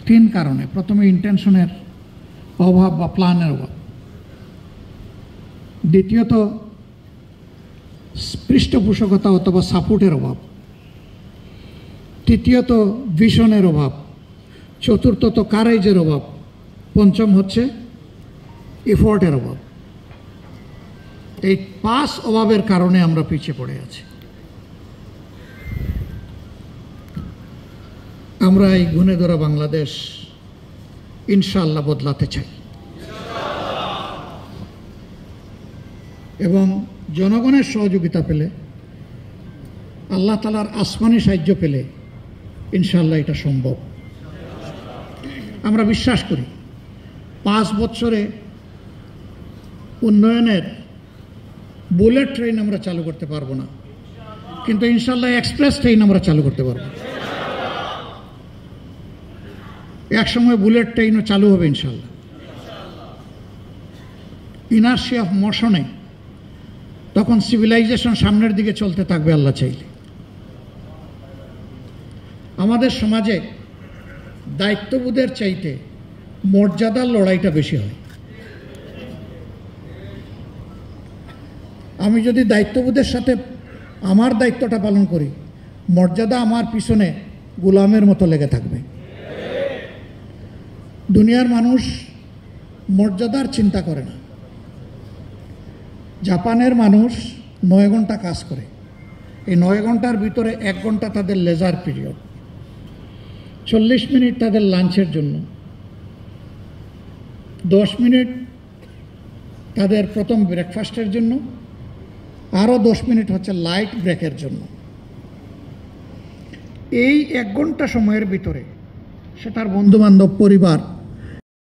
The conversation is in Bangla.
তিন কারণে। প্রথমে ইন্টেনশনের অভাব বা প্ল্যানের অভাব, দ্বিতীয়ত পৃষ্ঠপোষকতা অথবা সাপোর্টের অভাব, তৃতীয়ত ভিশনের অভাব, চতুর্থত কারেজের অভাব, পঞ্চম হচ্ছে এফোর্টের অভাব। এই 5 অভাবের কারণে আমরা পিছিয়ে পড়ে আছি। আমরা এই গুণে ধরা বাংলাদেশ ইনশাআল্লাহ বদলাতে চাই এবং জনগণের সহযোগিতা পেলে, আল্লাহ তাআলার আসমানি সাহায্য পেলে ইনশাআল্লাহ এটা সম্ভব। আমরা বিশ্বাস করি 5 বছরে উন্নয়নের বুলেট ট্রেন আমরা চালু করতে পারবো না, কিন্তু ইনশাআল্লাহ এক্সপ্রেস ট্রেন আমরা চালু করতে পারবো। এক সময় বুলেট ট্রেনও চালু হবে ইনশাআল্লাহ। ইনার্শিয়া অফ মোশনে তখন সিভিলাইজেশন সামনের দিকে চলতে থাকবে আল্লাহ চাইলে। আমাদের সমাজে দায়িত্ববোধের চাইতে মর্যাদার লড়াইটা বেশি হয়। আমি যদি দায়িত্ববোধের সাথে আমার দায়িত্বটা পালন করি, মর্যাদা আমার পিছনে গোলামের মতো লেগে থাকবে। দুনিয়ার মানুষ মর্যাদার চিন্তা করে না। জাপানের মানুষ 9 ঘন্টা কাজ করে, এই 9 ঘন্টার ভিতরে 1 ঘন্টা তাদের লেজার পিরিয়ড, 40 মিনিট তাদের লাঞ্চের জন্য, 10 মিনিট তাদের প্রথম ব্রেকফাস্টের জন্য, আরও 10 মিনিট হচ্ছে লাইট ব্রেকের জন্য। এই 1 ঘন্টা সময়ের ভিতরে সে তার বন্ধুবান্ধব, পরিবার